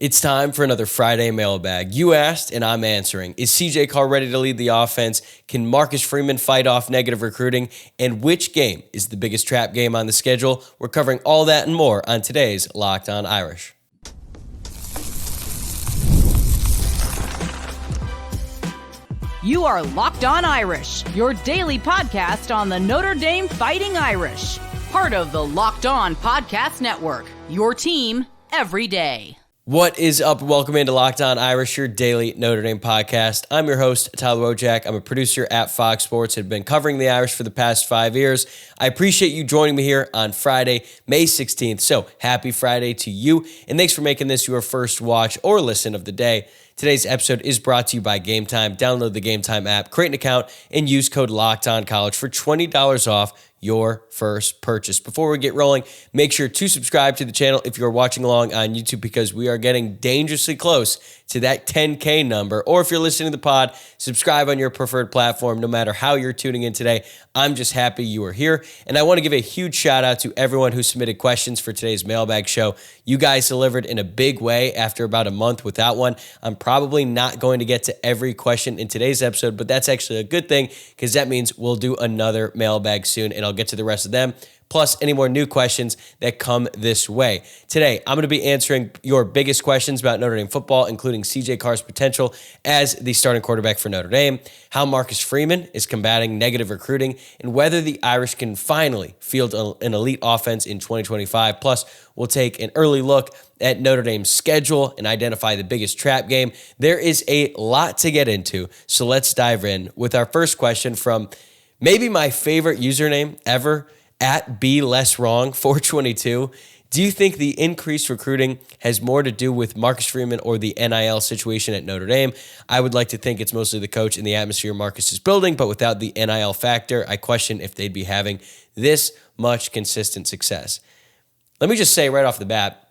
It's time for another Friday Mailbag. You asked, and I'm answering. Is CJ Carr ready to lead the offense? Can Marcus Freeman fight off negative recruiting? And which game is the biggest trap game on the schedule? We're covering all that and more on today's Locked On Irish. You are Locked On Irish, your daily podcast on the Notre Dame Fighting Irish. Part of the Locked On Podcast Network, your team every day. What is up? Welcome into Locked On Irish, your daily Notre Dame podcast. I'm your host, Tyler Wojciak. I'm a producer at Fox Sports. Have been covering the Irish for the past 5 years. I appreciate you joining me here on Friday, May 16th. So happy Friday to you, and thanks for making this your first watch or listen of the day. Today's episode is brought to you by Game Time. Download the Game Time app, create an account, and use code LOCKEDONCollege for $20 off your first purchase. Before we get rolling, make sure to subscribe to the channel if you're watching along on YouTube, because we are getting dangerously close to that 10K number. Or if you're listening to the pod, subscribe on your preferred platform, no matter how you're tuning in today. I'm just happy you are here. And I want to give a huge shout out to everyone who submitted questions for today's mailbag show. You guys delivered in a big way after about a month without one. I'm probably not going to get to every question in today's episode, but that's actually a good thing, because that means we'll do another mailbag soon, and I'll get to the rest of them, plus any more new questions that come this way. Today, I'm going to be answering your biggest questions about Notre Dame football, including CJ Carr's potential as the starting quarterback for Notre Dame, how Marcus Freeman is combating negative recruiting, and whether the Irish can finally field an elite offense in 2025. Plus, we'll take an early look at Notre Dame's schedule and identify the biggest trap game. There is a lot to get into, so let's dive in with our first question from maybe my favorite username ever, at BLessWrong422. Do you think the increased recruiting has more to do with Marcus Freeman or the NIL situation at Notre Dame? I would like to think it's mostly the coach and the atmosphere Marcus is building, but without the NIL factor, I question if they'd be having this much consistent success. Let me just say right off the bat,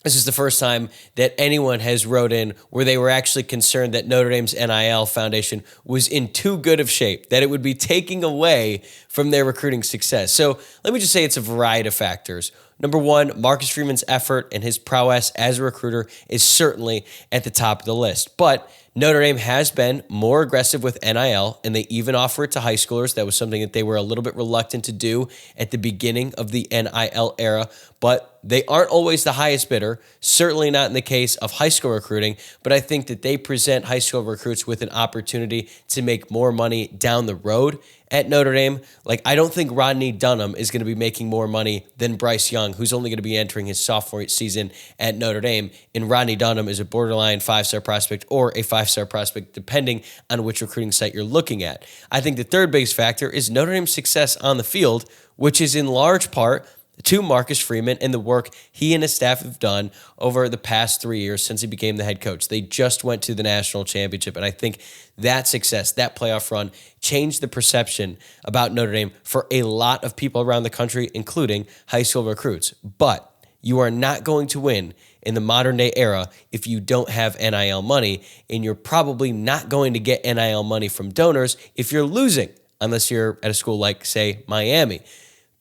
this is the first time that anyone has wrote in where they were actually concerned that Notre Dame's NIL foundation was in too good of shape, that it would be taking away from their recruiting success. So let me just say it's a variety of factors. Number one, Marcus Freeman's effort and his prowess as a recruiter is certainly at the top of the list. But Notre Dame has been more aggressive with NIL, and they even offer it to high schoolers. That was something that they were a little bit reluctant to do at the beginning of the NIL era, but they aren't always the highest bidder, certainly not in the case of high school recruiting, but I think that they present high school recruits with an opportunity to make more money down the road at Notre Dame. Like, I don't think Rodney Dunham is going to be making more money than Bryce Young, who's only going to be entering his sophomore season at Notre Dame, and Rodney Dunham is a borderline 5-star prospect or a 5-star prospect, depending on which recruiting site you're looking at. I think the third biggest factor is Notre Dame's success on the field, which is in large part to Marcus Freeman and the work he and his staff have done over the past 3 years since he became the head coach. They just went to the national championship, and I think that success, that playoff run, changed the perception about Notre Dame for a lot of people around the country, including high school recruits. But you are not going to win in the modern day era if you don't have NIL money, and you're probably not going to get NIL money from donors if you're losing, unless you're at a school like, say, Miami.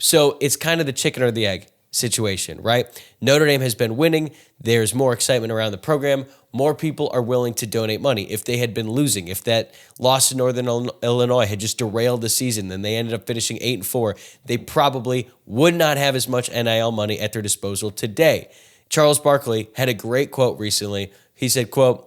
So it's kind of the chicken or the egg situation, right? Notre Dame has been winning. There's more excitement around the program. More people are willing to donate money. If they had been losing, if that loss to Northern Illinois had just derailed the season, then they ended up finishing 8-4, they probably would not have as much NIL money at their disposal today. Charles Barkley had a great quote recently. He said, quote,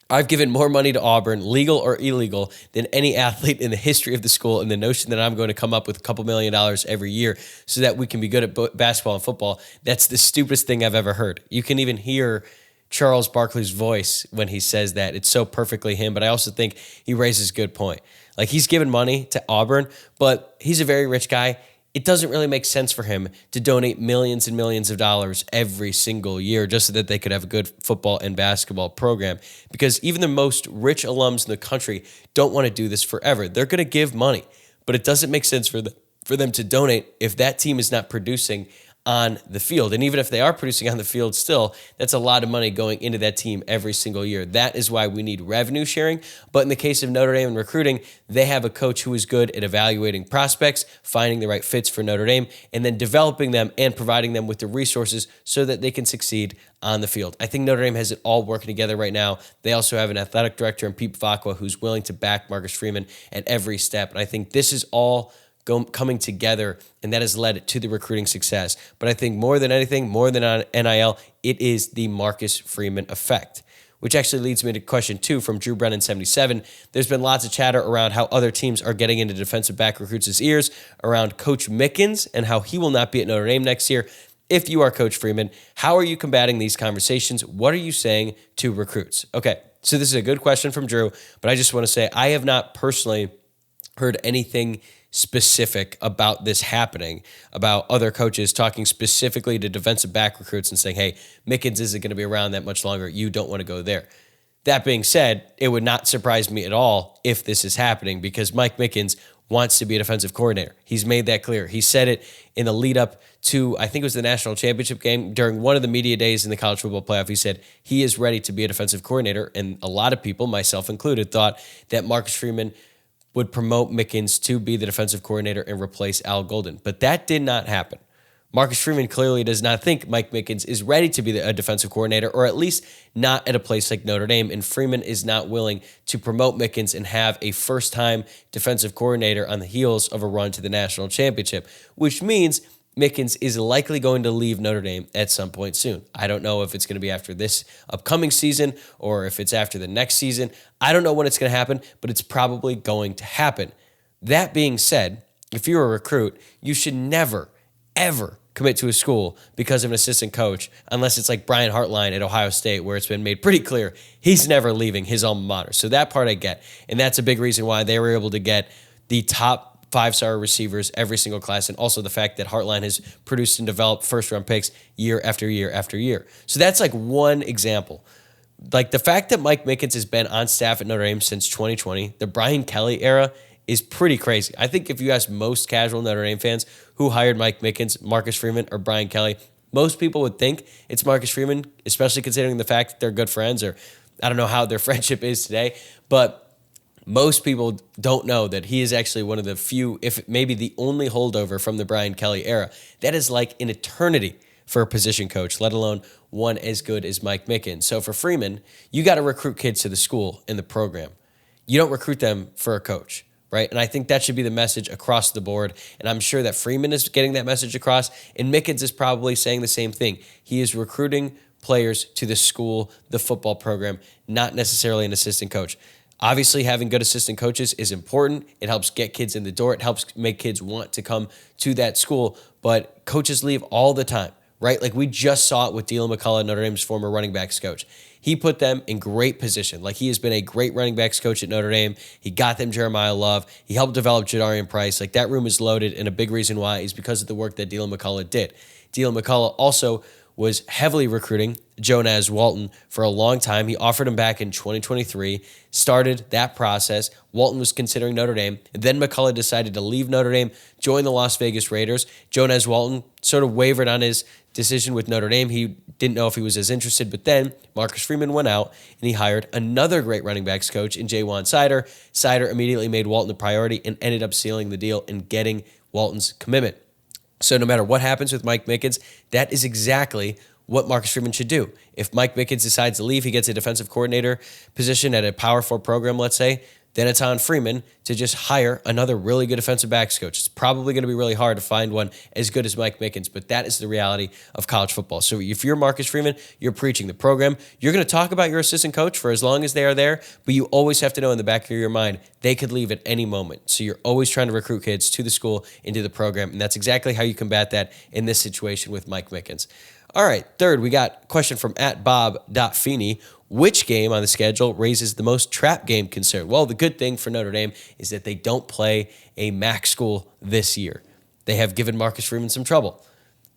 "I've given more money to Auburn, legal or illegal, than any athlete in the history of the school, and the notion that I'm going to come up with a couple $1 million every year so that we can be good at basketball and football, that's the stupidest thing I've ever heard." You can even hear Charles Barkley's voice when he says that. It's so perfectly him, but I also think he raises a good point. Like, he's given money to Auburn, but he's a very rich guy. It doesn't really make sense for him to donate millions and millions of dollars every single year just so that they could have a good football and basketball program, because even the most rich alums in the country don't want to do this forever. They're going to give money, but it doesn't make sense for them to donate if that team is not producing on the field. And even if they are producing on the field still, that's a lot of money going into that team every single year. That is why we need revenue sharing. But in the case of Notre Dame and recruiting, they have a coach who is good at evaluating prospects, finding the right fits for Notre Dame, and then developing them and providing them with the resources so that they can succeed on the field. I think Notre Dame has it all working together right now. They also have an athletic director in Pete Fakwa who's willing to back Marcus Freeman at every step. And I think this is all coming together, and that has led to the recruiting success. But I think more than anything, more than on NIL, it is the Marcus Freeman effect, which actually leads me to question 2 from Drew Brennan 77. There's been lots of chatter around how other teams are getting into defensive back recruits' ears around Coach Mickens and how he will not be at Notre Dame next year. If you are Coach Freeman, how are you combating these conversations? What are you saying to recruits? Okay, so this is a good question from Drew, but I just want to say I have not personally heard anything specific about this happening, about other coaches talking specifically to defensive back recruits and saying, hey, Mickens isn't going to be around that much longer. You don't want to go there. That being said, it would not surprise me at all if this is happening because Mike Mickens wants to be a defensive coordinator. He's made that clear. He said it in the lead up to, I think it was the national championship game, during one of the media days in the college football playoff. He said he is ready to be a defensive coordinator. And a lot of people, myself included, thought that Marcus Freeman would promote Mickens to be the defensive coordinator and replace Al Golden. But that did not happen. Marcus Freeman clearly does not think Mike Mickens is ready to be a defensive coordinator, or at least not at a place like Notre Dame, and Freeman is not willing to promote Mickens and have a first-time defensive coordinator on the heels of a run to the national championship, which means Mickens is likely going to leave Notre Dame at some point soon. I don't know if it's going to be after this upcoming season or if it's after the next season. I don't know when it's going to happen, but it's probably going to happen. That being said, if you're a recruit, you should never, ever commit to a school because of an assistant coach, unless it's like Brian Hartline at Ohio State, where it's been made pretty clear he's never leaving his alma mater. So that part I get, and that's a big reason why they were able to get the top 5-star receivers every single class, and also the fact that Hartline has produced and developed first-round picks year after year after year. So that's like one example. Like the fact that Mike Mickens has been on staff at Notre Dame since 2020, the Brian Kelly era, is pretty crazy. I think if you ask most casual Notre Dame fans who hired Mike Mickens, Marcus Freeman, or Brian Kelly, most people would think it's Marcus Freeman, especially considering the fact that they're good friends, or I don't know how their friendship is today, but most people don't know that he is actually one of the few, if maybe the only holdover from the Brian Kelly era. That is like an eternity for a position coach, let alone one as good as Mike Mickens. So for Freeman, you got to recruit kids to the school and the program. You don't recruit them for a coach, right? And I think that should be the message across the board. And I'm sure that Freeman is getting that message across, and Mickens is probably saying the same thing. He is recruiting players to the school, the football program, not necessarily an assistant coach. Obviously, having good assistant coaches is important. It helps get kids in the door. It helps make kids want to come to that school. But coaches leave all the time, right? Like we just saw it with Dylan McCullough, Notre Dame's former running backs coach. He put them in great position. Like he has been a great running backs coach at Notre Dame. He got them Jeremiah Love. He helped develop Jadarian Price. Like that room is loaded, and a big reason why is because of the work that Dylan McCullough did. Dylan McCullough also was heavily recruiting Jonas Walton for a long time. He offered him back in 2023, started that process. Walton was considering Notre Dame. And then McCullough decided to leave Notre Dame, join the Las Vegas Raiders. Jonas Walton sort of wavered on his decision with Notre Dame. He didn't know if he was as interested, but then Marcus Freeman went out and he hired another great running backs coach in Jaywan Sider. Sider immediately made Walton a priority and ended up sealing the deal and getting Walton's commitment. So no matter what happens with Mike Mickens, that is exactly what Marcus Freeman should do. If Mike Mickens decides to leave, he gets a defensive coordinator position at a Power 4 program, let's say, then it's on Freeman to just hire another really good defensive backs coach. It's probably going to be really hard to find one as good as Mike Mickens, but that is the reality of college football. So if you're Marcus Freeman, you're preaching the program. You're going to talk about your assistant coach for as long as they are there, but you always have to know in the back of your mind, they could leave at any moment. So you're always trying to recruit kids to the school, into the program, and that's exactly how you combat that in this situation with Mike Mickens. All right, third, we got a question from @Bob.Feeney. Which game on the schedule raises the most trap game concern? Well, the good thing for Notre Dame is that they don't play a MAC school this year. They have given Marcus Freeman some trouble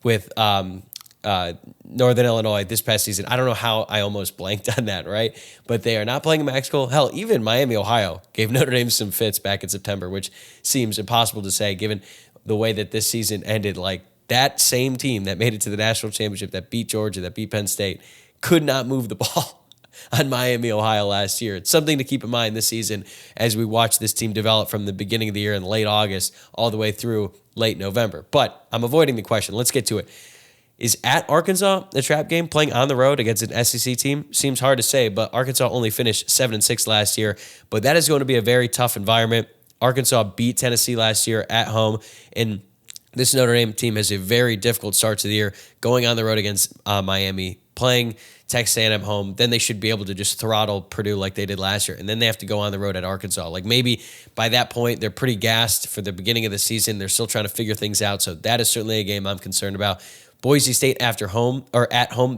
with Northern Illinois this past season. I don't know how I almost blanked on that, right? But they are not playing a MAC school. Hell, even Miami, Ohio gave Notre Dame some fits back in September, which seems impossible to say given the way that this season ended. Like, That same team that made it to the national championship, that beat Georgia, that beat Penn State, could not move the ball on Miami, Ohio last year. It's something to keep in mind this season as we watch this team develop from the beginning of the year in late August all the way through late November. But I'm avoiding the question. Let's get to it. Is at Arkansas the trap game? Playing on the road against an SEC team seems hard to say, but Arkansas only finished 7-6 last year. But that is going to be a very tough environment. Arkansas beat Tennessee last year at home, and this Notre Dame team has a very difficult start to the year, going on the road against Miami, playing Texas A&M home. Then they should be able to just throttle Purdue like they did last year, and then they have to go on the road at Arkansas. Like maybe by that point, they're pretty gassed for the beginning of the season. They're still trying to figure things out, so that is certainly a game I'm concerned about. Boise State at home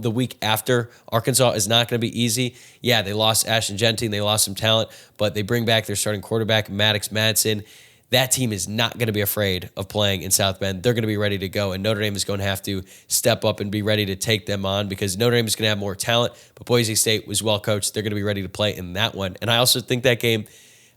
the week after Arkansas is not going to be easy. Yeah, they lost Ashton Genty and they lost some talent, but they bring back their starting quarterback, Maddox Madsen. That team is not going to be afraid of playing in South Bend. They're going to be ready to go, and Notre Dame is going to have to step up and be ready to take them on because Notre Dame is going to have more talent, but Boise State was well coached. They're going to be ready to play in that one. And I also think that game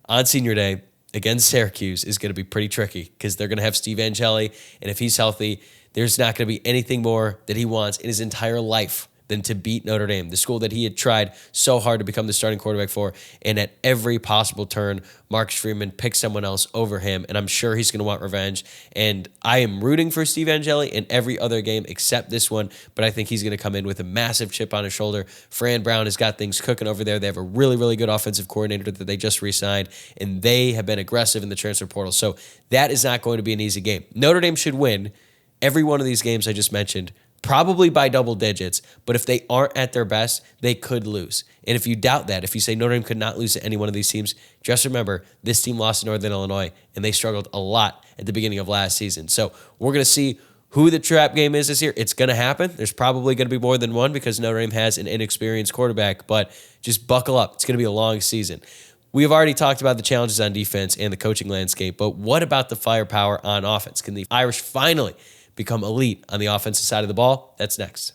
on Senior Day against Syracuse is going to be pretty tricky because they're going to have Steve Angeli, and if he's healthy, there's not going to be anything more that he wants in his entire life than to beat Notre Dame, the school that he had tried so hard to become the starting quarterback for. And at every possible turn, Marcus Freeman picked someone else over him, and I'm sure he's going to want revenge. And I am rooting for Steve Angeli in every other game except this one, but I think he's going to come in with a massive chip on his shoulder. Fran Brown has got things cooking over there. They have a really, really good offensive coordinator that they just re-signed, and they have been aggressive in the transfer portal. So that is not going to be an easy game. Notre Dame should win every one of these games I just mentioned, probably by double digits, but if they aren't at their best, they could lose. And if you doubt that, if you say Notre Dame could not lose to any one of these teams, just remember this team lost to Northern Illinois, and they struggled a lot at the beginning of last season. So we're going to see who the trap game is this year. It's going to happen. There's probably going to be more than one because Notre Dame has an inexperienced quarterback, but just buckle up. It's going to be a long season. We have already talked about the challenges on defense and the coaching landscape, but what about the firepower on offense? Can the Irish finally become elite on the offensive side of the ball? That's next.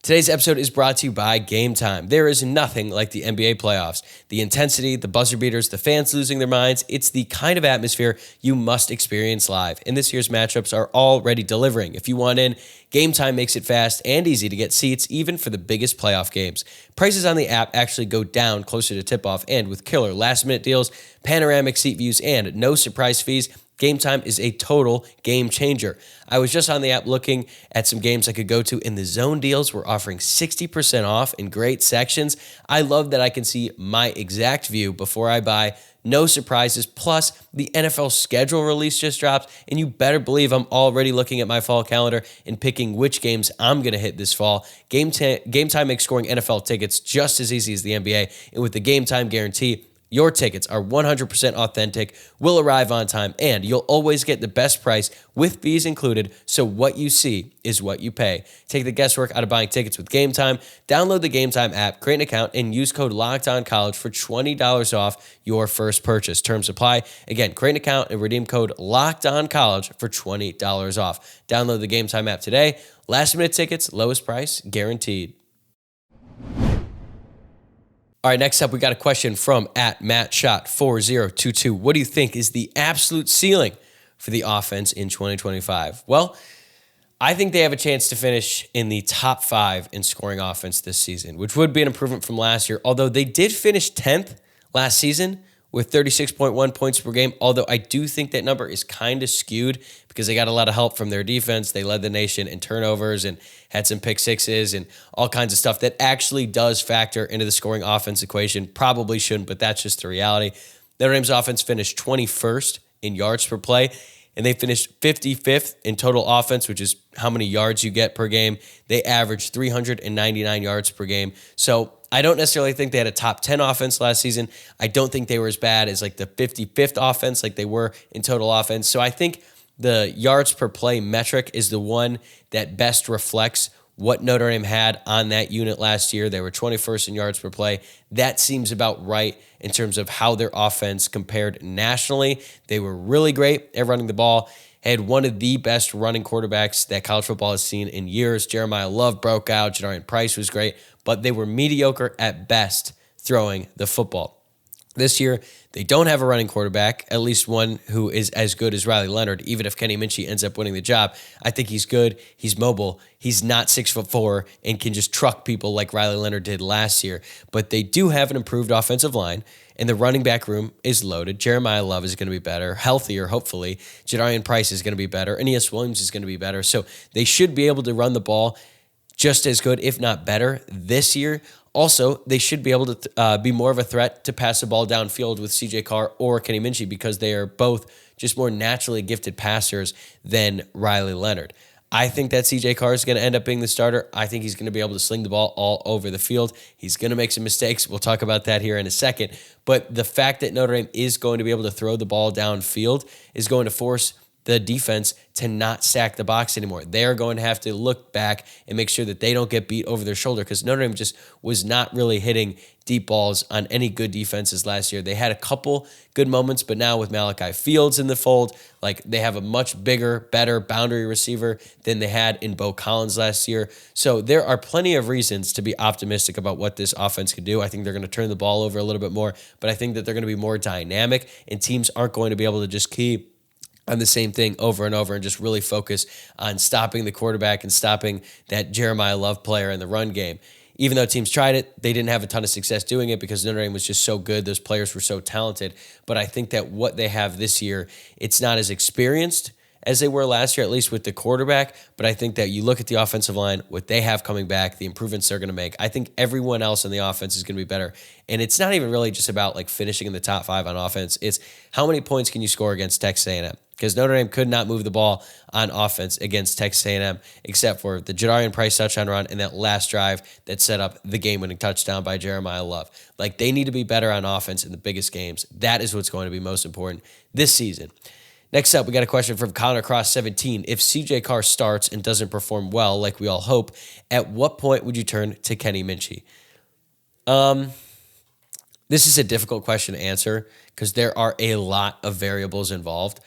Today's episode is brought to you by Game Time. There is nothing like the NBA playoffs. The intensity, the buzzer beaters, the fans losing their minds, it's the kind of atmosphere you must experience live. And this year's matchups are already delivering. If you want in, Game Time makes it fast and easy to get seats, even for the biggest playoff games. Prices on the app actually go down closer to tip-off, and with killer last-minute deals, panoramic seat views, and no surprise fees, Game Time is a total game changer. I was just on the app looking at some games I could go to, and the zone deals were offering 60% off in great sections. I love that I can see my exact view before I buy. No surprises. Plus, the NFL schedule release just dropped, and you better believe I'm already looking at my fall calendar and picking which games I'm going to hit this fall. Game Time makes scoring NFL tickets just as easy as the NBA, and with the Game Time guarantee, your tickets are 100% authentic, will arrive on time, and you'll always get the best price with fees included, so what you see is what you pay. Take the guesswork out of buying tickets with Game Time. Download the Game Time app, create an account, and use code LOCKEDONCollege for $20 off your first purchase. Terms apply. Again, create an account and redeem code LOCKEDONCollege for $20 off. Download the Game Time app today. Last-minute tickets, lowest price, guaranteed. All right, next up, we got a question from @MattShot4022. What do you think is the absolute ceiling for the offense in 2025? Well, I think they have a chance to finish in the top 5 in scoring offense this season, which would be an improvement from last year, although they did finish 10th last season with 36.1 points per game, although I do think that number is kind of skewed because they got a lot of help from their defense. They led the nation in turnovers and had some pick sixes and all kinds of stuff that actually does factor into the scoring offense equation. Probably shouldn't, but that's just the reality. Notre Dame's offense finished 21st in yards per play, and they finished 55th in total offense, which is how many yards you get per game. They averaged 399 yards per game. So I don't necessarily think they had a top 10 offense last season. I don't think they were as bad as like the 55th offense like they were in total offense. So I think the yards per play metric is the one that best reflects what Notre Dame had on that unit last year. They were 21st in yards per play. That seems about right in terms of how their offense compared nationally. They were really great at running the ball, had one of the best running quarterbacks that college football has seen in years. Jeremiah Love broke out. Jadarian Price was great, but they were mediocre at best throwing the football. This year, they don't have a running quarterback, at least one who is as good as Riley Leonard. Even if Kenny Minchie ends up winning the job, I think he's good. He's mobile. He's not 6'4" and can just truck people like Riley Leonard did last year. But they do have an improved offensive line, and the running back room is loaded. Jeremiah Love is going to be better, healthier, hopefully. Jadarian Price is going to be better. Aeneas Williams is going to be better. So they should be able to run the ball just as good, if not better, this year. Also, they should be able to be more of a threat to pass the ball downfield with CJ Carr or Kenny Minchie because they are both just more naturally gifted passers than Riley Leonard. I think that CJ Carr is going to end up being the starter. I think he's going to be able to sling the ball all over the field. He's going to make some mistakes. We'll talk about that here in a second. But the fact that Notre Dame is going to be able to throw the ball downfield is going to force the defense to not stack the box anymore. They're going to have to look back and make sure that they don't get beat over their shoulder because Notre Dame just was not really hitting deep balls on any good defenses last year. They had a couple good moments, but now with Malachi Fields in the fold, like they have a much bigger, better boundary receiver than they had in Bo Collins last year. So there are plenty of reasons to be optimistic about what this offense can do. I think they're going to turn the ball over a little bit more, but I think that they're going to be more dynamic and teams aren't going to be able to just keep on the same thing over and over and just really focus on stopping the quarterback and stopping that Jeremiah Love player in the run game. Even though teams tried it, they didn't have a ton of success doing it because Notre Dame was just so good. Those players were so talented. But I think that what they have this year, it's not as experienced as they were last year, at least with the quarterback. But I think that you look at the offensive line, what they have coming back, the improvements they're going to make. I think everyone else in the offense is going to be better. And it's not even really just about like finishing in the top 5 on offense. It's how many points can you score against Texas A&M? Because Notre Dame could not move the ball on offense against Texas A&M except for the Jadarian Price touchdown run and that last drive that set up the game-winning touchdown by Jeremiah Love. Like, they need to be better on offense in the biggest games. That is what's going to be most important this season. Next up, we got a question from Connor Cross 17. If CJ Carr starts and doesn't perform well, like we all hope, at what point would you turn to Kenny Minchie? This is a difficult question to answer because there are a lot of variables involved.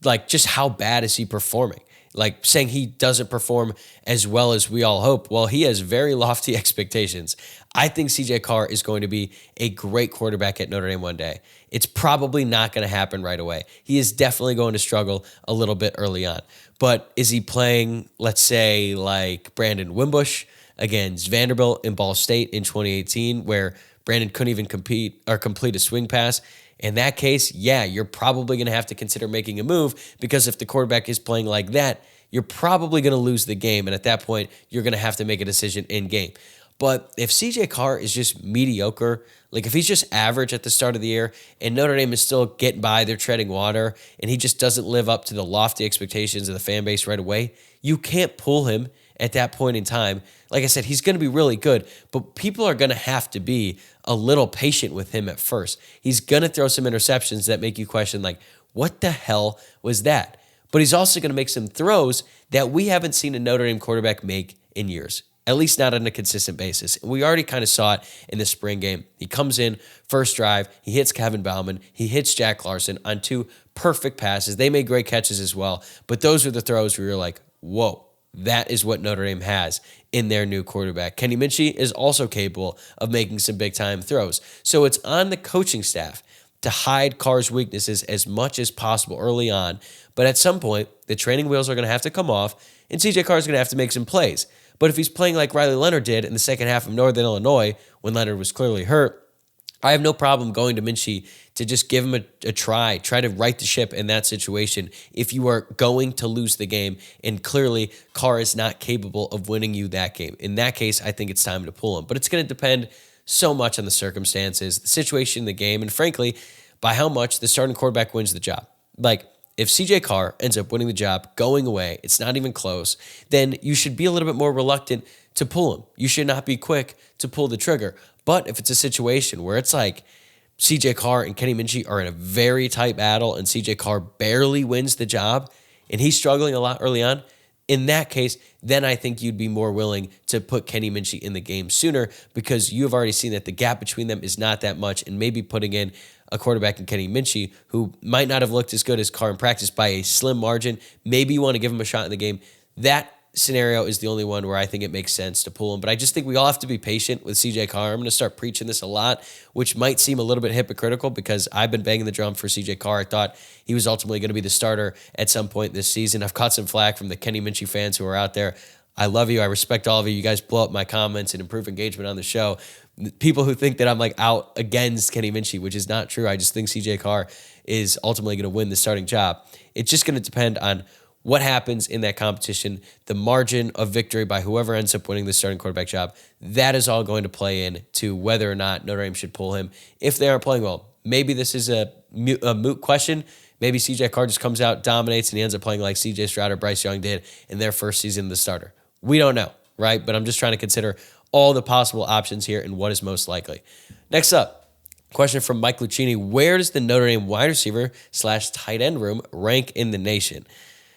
Like, just how bad is he performing? Like, saying he doesn't perform as well as we all hope. Well, he has very lofty expectations. I think CJ Carr is going to be a great quarterback at Notre Dame one day. It's probably not going to happen right away. He is definitely going to struggle a little bit early on. But is he playing, let's say, like Brandon Wimbush against Vanderbilt in Ball State in 2018, where Brandon couldn't even complete a swing pass? In that case, yeah, you're probably going to have to consider making a move because if the quarterback is playing like that, you're probably going to lose the game. And at that point, you're going to have to make a decision in game. But if CJ Carr is just mediocre, like if he's just average at the start of the year and Notre Dame is still getting by, they're treading water, and he just doesn't live up to the lofty expectations of the fan base right away, you can't pull him at that point in time. Like I said, he's going to be really good, but people are going to have to be a little patient with him at first. He's going to throw some interceptions that make you question, like, what the hell was that? But he's also going to make some throws that we haven't seen a Notre Dame quarterback make in years, at least not on a consistent basis. And we already kind of saw it in the spring game. He comes in, first drive, he hits Kevin Bauman, he hits Jack Larson on 2 perfect passes. They made great catches as well, but those are the throws where you're like, whoa. That is what Notre Dame has in their new quarterback. Kenny Minchie is also capable of making some big-time throws. So it's on the coaching staff to hide Carr's weaknesses as much as possible early on. But at some point, the training wheels are going to have to come off, and CJ Carr is going to have to make some plays. But if he's playing like Riley Leonard did in the second half of Northern Illinois when Leonard was clearly hurt, I have no problem going to Minchie to just give him a try to right the ship in that situation if you are going to lose the game, and clearly Carr is not capable of winning you that game. In that case, I think it's time to pull him. But it's going to depend so much on the circumstances, the situation in the game, and frankly, by how much the starting quarterback wins the job. Like, if CJ Carr ends up winning the job, going away, it's not even close, then you should be a little bit more reluctant to pull him. You should not be quick to pull the trigger. But if it's a situation where it's like CJ Carr and Kenny Minchie are in a very tight battle and CJ Carr barely wins the job and he's struggling a lot early on, in that case, then I think you'd be more willing to put Kenny Minchie in the game sooner because you have already seen that the gap between them is not that much, and maybe putting in a quarterback in Kenny Minchie who might not have looked as good as Carr in practice by a slim margin, maybe you want to give him a shot in the game. That scenario is the only one where I think it makes sense to pull him. But I just think we all have to be patient with CJ Carr. I'm going to start preaching this a lot, which might seem a little bit hypocritical because I've been banging the drum for CJ Carr. I thought he was ultimately going to be the starter at some point this season. I've caught some flack from the Kenny Minchie fans who are out there. I love you. I respect all of you. You guys blow up my comments and improve engagement on the show. People who think that I'm like out against Kenny Minchie, which is not true. I just think CJ Carr is ultimately going to win the starting job. It's just going to depend on what happens in that competition, the margin of victory by whoever ends up winning the starting quarterback job. That is all going to play in to whether or not Notre Dame should pull him if they aren't playing well. Maybe this is a moot question. Maybe CJ Carr just comes out, dominates, and he ends up playing like CJ Stroud or Bryce Young did in their first season as the starter. We don't know, right? But I'm just trying to consider all the possible options here and what is most likely. Next up, question from Mike Lucchini. Where does the Notre Dame wide receiver / tight end room rank in the nation?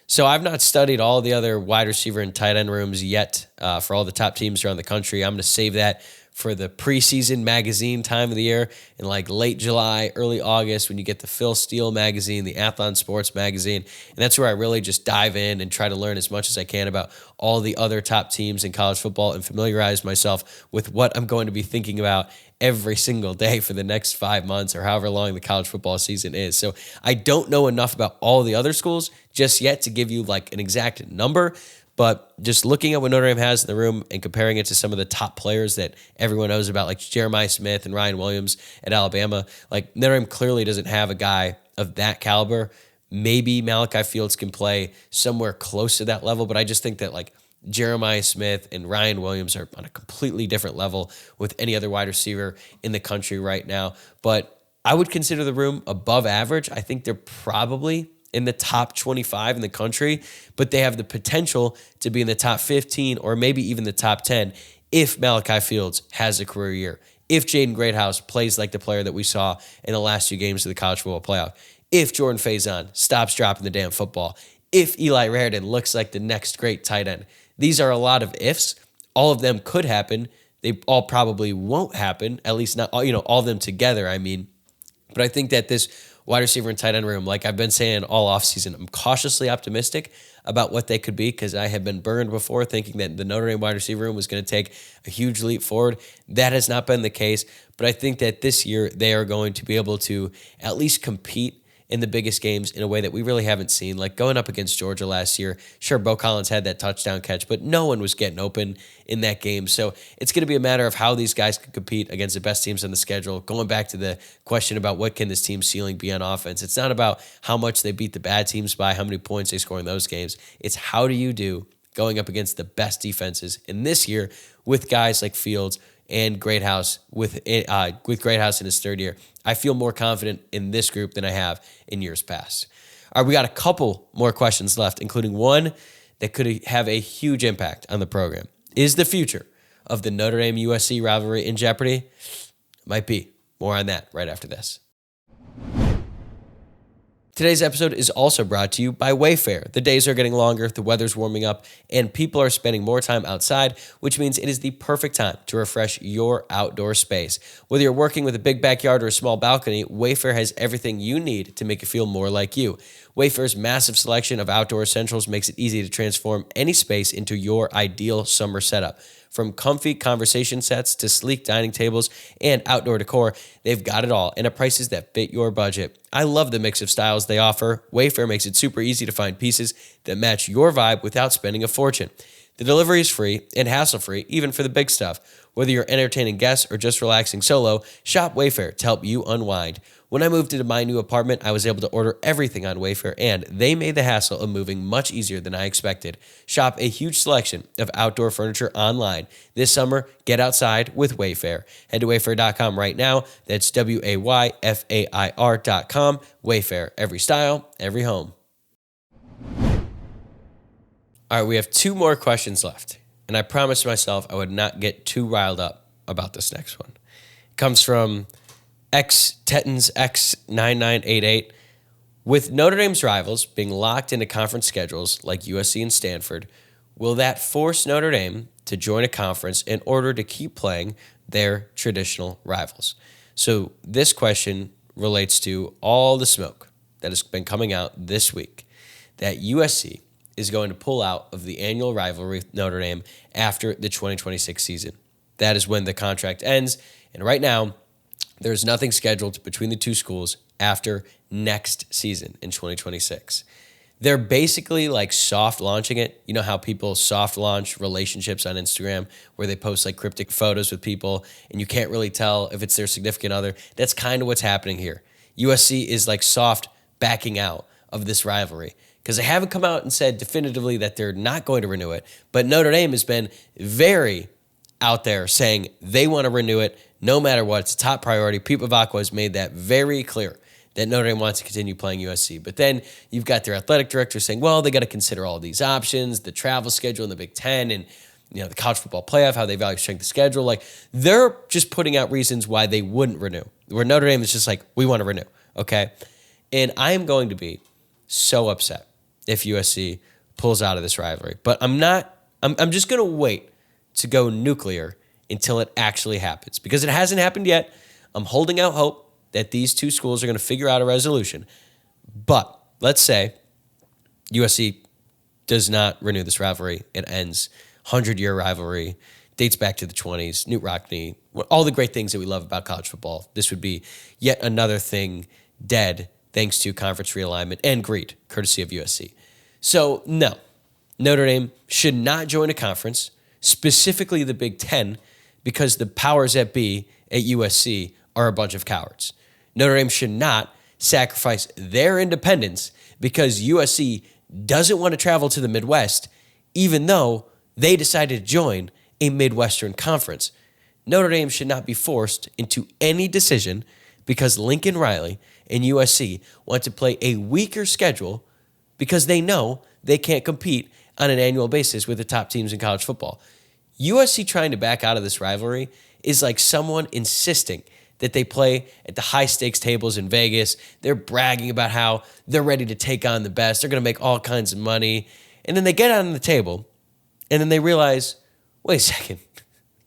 So I've not studied all the other wide receiver and tight end rooms yet for all the top teams around the country. I'm going to save that for the preseason magazine time of the year in like late July, early August when you get the Phil Steele magazine, the Athlon Sports magazine. And that's where I really just dive in and try to learn as much as I can about all the other top teams in college football and familiarize myself with what I'm going to be thinking about every single day for the next 5 months or however long the college football season is. So I don't know enough about all the other schools just yet to give you like an exact number, but just looking at what Notre Dame has in the room and comparing it to some of the top players that everyone knows about, like Jeremiah Smith and Ryan Williams at Alabama, like Notre Dame clearly doesn't have a guy of that caliber. Maybe Malachi Fields can play somewhere close to that level, but I just think that like Jeremiah Smith and Ryan Williams are on a completely different level with any other wide receiver in the country right now. But I would consider the room above average. I think they're probably in the top 25 in the country, but they have the potential to be in the top 15 or maybe even the top 10 if Malachi Fields has a career year, if Jaden Greathouse plays like the player that we saw in the last 2 games of the college football playoff, if Jordan Faison stops dropping the damn football, if Eli Raridan looks like the next great tight end. These are a lot of ifs. All of them could happen. They all probably won't happen, at least not all, all of them together, I mean. But I think that this wide receiver and tight end room, like I've been saying all offseason, I'm cautiously optimistic about what they could be because I have been burned before thinking that the Notre Dame wide receiver room was going to take a huge leap forward. That has not been the case, but I think that this year they are going to be able to at least compete in the biggest games in a way that we really haven't seen. Like going up against Georgia last year, sure, Bo Collins had that touchdown catch, but no one was getting open in that game. So it's going to be a matter of how these guys can compete against the best teams on the schedule. Going back to the question about what can this team's ceiling be on offense, it's not about how much they beat the bad teams by, how many points they score in those games. It's how do you do going up against the best defenses. And this year, with guys like Fields and Greathouse, with Greathouse in his third year, I feel more confident in this group than I have in years past. All right, we got a couple more questions left, including one that could have a huge impact on the program. Is the future of the Notre Dame-USC rivalry in jeopardy? Might be. More on that right after this. Today's episode is also brought to you by WayFair. The days are getting longer, the weather's warming up, and people are spending more time outside, which means it is the perfect time to refresh your outdoor space. Whether you're working with a big backyard or a small balcony, WayFair has everything you need to make it feel more like you. WayFair's massive selection of outdoor essentials makes it easy to transform any space into your ideal summer setup. From comfy conversation sets to sleek dining tables and outdoor decor, they've got it all and at prices that fit your budget. I love the mix of styles they offer. WayFair makes it super easy to find pieces that match your vibe without spending a fortune. The delivery is free and hassle-free, even for the big stuff. Whether you're entertaining guests or just relaxing solo, shop WayFair to help you unwind. When I moved into my new apartment, I was able to order everything on WayFair, and they made the hassle of moving much easier than I expected. Shop a huge selection of outdoor furniture online. This summer, get outside with WayFair. Head to wayfair.com right now. That's WAYFAIR.com. WayFair. Every style, every home. All right, we have 2 more questions left, and I promised myself I would not get too riled up about this next one. It comes from Tetons X9988. With Notre Dame's rivals being locked into conference schedules like USC and Stanford, will that force Notre Dame to join a conference in order to keep playing their traditional rivals? So this question relates to all the smoke that has been coming out this week that USC is going to pull out of the annual rivalry with Notre Dame after the 2026 season. That is when the contract ends. And right now, there's nothing scheduled between the two schools after next season in 2026. They're basically like soft launching it. You know how people soft launch relationships on Instagram where they post like cryptic photos with people and you can't really tell if it's their significant other? That's kind of what's happening here. USC is like soft backing out of this rivalry because they haven't come out and said definitively that they're not going to renew it. But Notre Dame has been very out there saying they want to renew it no matter what. It's a top priority. Pete Bavacqua has made that very clear that Notre Dame wants to continue playing USC. But then you've got their athletic director saying, well, they got to consider all these options, the travel schedule in the Big Ten and the college football playoff, how they value strength of schedule. Like they're just putting out reasons why they wouldn't renew. Where Notre Dame is just like, we want to renew, okay? And I am going to be so upset if USC pulls out of this rivalry. But I'm just going to wait to go nuclear until it actually happens. Because it hasn't happened yet. I'm holding out hope that these two schools are going to figure out a resolution. But let's say USC does not renew this rivalry. It ends. 100-year rivalry, dates back to the 20s, Knute Rockne, all the great things that we love about college football. This would be yet another thing dead thanks to conference realignment and greed, courtesy of USC. So no, Notre Dame should not join a conference, specifically the Big Ten, because the powers that be at USC are a bunch of cowards. Notre Dame should not sacrifice their independence because USC doesn't want to travel to the Midwest, even though they decided to join a Midwestern conference. Notre Dame should not be forced into any decision because Lincoln Riley and USC want to play a weaker schedule because they know they can't compete on an annual basis with the top teams in college football. USC trying to back out of this rivalry is like someone insisting that they play at the high-stakes tables in Vegas. They're bragging about how they're ready to take on the best. They're going to make all kinds of money. And then they get on the table, and then they realize, wait a second,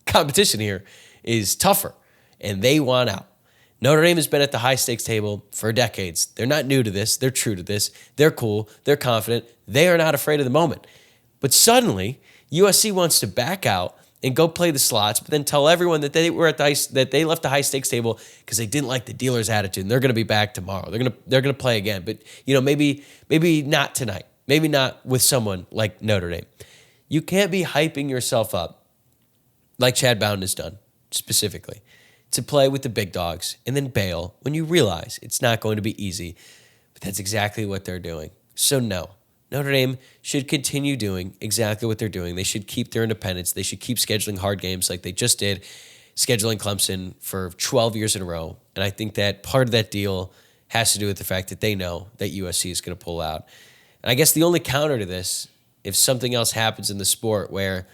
competition here is tougher, and they want out. Notre Dame has been at the high-stakes table for decades. They're not new to this. They're true to this. They're cool. They're confident. They are not afraid of the moment. But suddenly, USC wants to back out and go play the slots, but then tell everyone that they were at that they left the high stakes table because they didn't like the dealer's attitude, and they're going to be back tomorrow. They're gonna play again, but maybe not tonight. Maybe not with someone like Notre Dame. You can't be hyping yourself up like Chad Bowden has done specifically to play with the big dogs and then bail when you realize it's not going to be easy. But that's exactly what they're doing. So no. Notre Dame should continue doing exactly what they're doing. They should keep their independence. They should keep scheduling hard games like they just did, scheduling Clemson for 12 years in a row. And I think that part of that deal has to do with the fact that they know that USC is going to pull out. And I guess the only counter to this, if something else happens in the sport where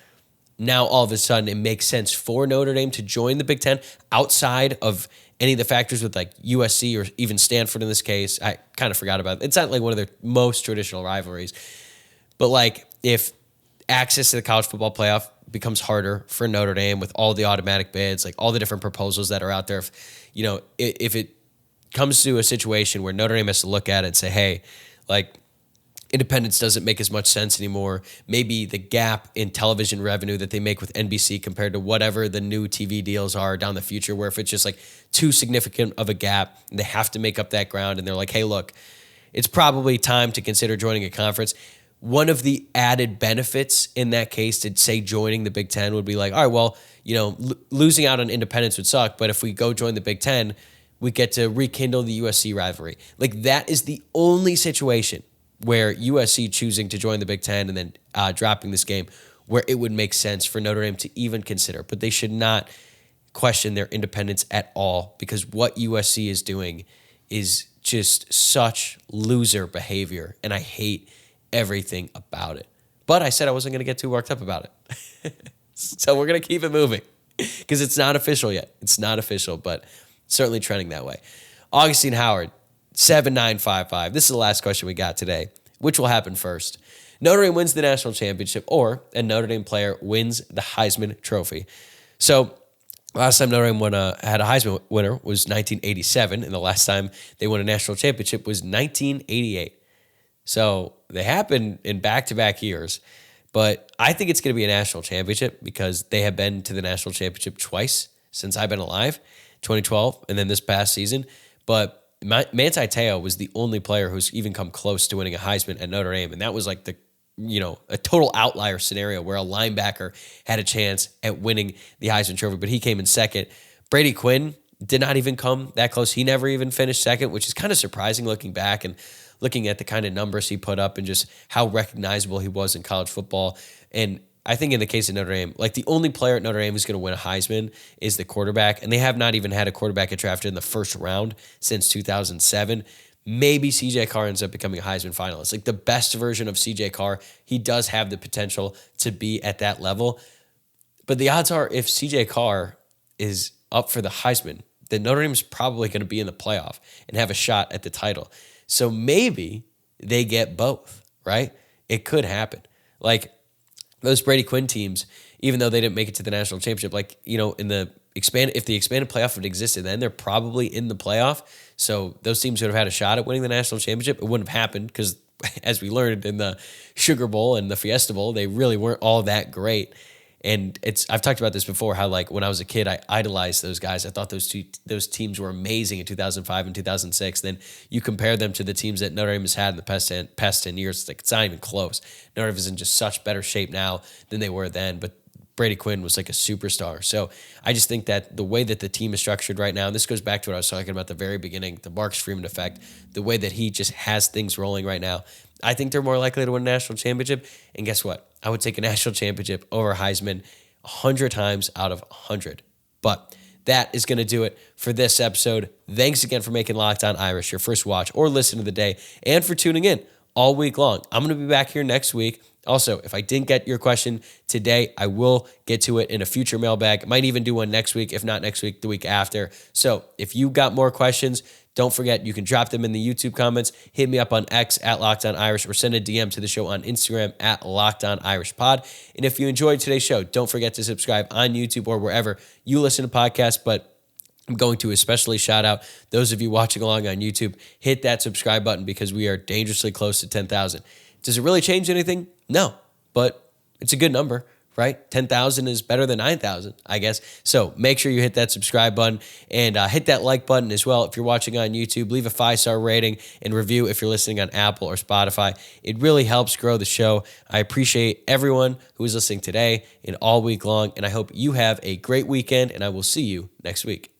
now all of a sudden it makes sense for Notre Dame to join the Big Ten outside of any of the factors with like USC or even Stanford in this case, I kind of forgot about it. It's not like one of their most traditional rivalries. But like if access to the college football playoff becomes harder for Notre Dame with all the automatic bids, like all the different proposals that are out there, if it comes to a situation where Notre Dame has to look at it and say, hey, like independence doesn't make as much sense anymore. Maybe the gap in television revenue that they make with NBC compared to whatever the new TV deals are down the future, where if it's just like too significant of a gap, they have to make up that ground. And they're like, hey, look, it's probably time to consider joining a conference. One of the added benefits in that case to say joining the Big Ten would be like, all right, well, losing out on independence would suck. But if we go join the Big Ten, we get to rekindle the USC rivalry. Like that is the only situation where USC choosing to join the Big Ten and then dropping this game, where it would make sense for Notre Dame to even consider. But they should not question their independence at all, because what USC is doing is just such loser behavior, and I hate everything about it. But I said I wasn't going to get too worked up about it. So we're going to keep it moving because it's not official yet. It's not official, but certainly trending that way. Augustine Howard, 7955. This is the last question we got today. Which will happen first? Notre Dame wins the national championship, or a Notre Dame player wins the Heisman Trophy. So last time Notre Dame had a Heisman winner was 1987, and the last time they won a national championship was 1988. So they happen in back-to-back years. But I think it's going to be a national championship because they have been to the national championship twice since I've been alive, 2012 and then this past season. But Manti Te'o was the only player who's even come close to winning a Heisman at Notre Dame. And that was like a total outlier scenario where a linebacker had a chance at winning the Heisman Trophy, but he came in second. Brady Quinn did not even come that close. He never even finished second, which is kind of surprising looking back and looking at the kind of numbers he put up and just how recognizable he was in college football. And I think in the case of Notre Dame, like the only player at Notre Dame who's going to win a Heisman is the quarterback, and they have not even had a quarterback get drafted in the first round since 2007. Maybe CJ Carr ends up becoming a Heisman finalist. Like the best version of CJ Carr, he does have the potential to be at that level. But the odds are if CJ Carr is up for the Heisman, then Notre Dame is probably going to be in the playoff and have a shot at the title. So maybe they get both, right? It could happen. Like those Brady Quinn teams, even though they didn't make it to the national championship, if the expanded playoff had existed, then they're probably in the playoff. So those teams would have had a shot at winning the national championship. It wouldn't have happened because, as we learned in the Sugar Bowl and the Fiesta Bowl, they really weren't all that great. And I've talked about this before, how like when I was a kid, I idolized those guys. I thought those teams were amazing in 2005 and 2006. Then you compare them to the teams that Notre Dame has had in the past 10 years. It's not even close. Notre Dame is in just such better shape now than they were then. But Brady Quinn was like a superstar. So I just think that the way that the team is structured right now, and this goes back to what I was talking about at the very beginning, the Marcus Freeman effect, the way that he just has things rolling right now, I think they're more likely to win a national championship. And guess what? I would take a national championship over Heisman 100 times out of 100. But that is going to do it for this episode. Thanks again for making Locked On Irish your first watch or listen of the day, and for tuning in all week long. I'm going to be back here next week. Also, if I didn't get your question today, I will get to it in a future mailbag. Might even do one next week. If not next week, the week after. So if you got more questions, don't forget, you can drop them in the YouTube comments, hit me up on X at Locked On Irish, or send a DM to the show on Instagram at Locked On Irish Pod. And if you enjoyed today's show, don't forget to subscribe on YouTube or wherever you listen to podcasts. But I'm going to especially shout out those of you watching along on YouTube. Hit that subscribe button because we are dangerously close to 10,000. Does it really change anything? No, but it's a good number, right? 10,000 is better than 9,000, I guess. So make sure you hit that subscribe button and hit that like button as well. If you're watching on YouTube, leave a 5-star rating and review if you're listening on Apple or Spotify. It really helps grow the show. I appreciate everyone who is listening today and all week long, and I hope you have a great weekend, and I will see you next week.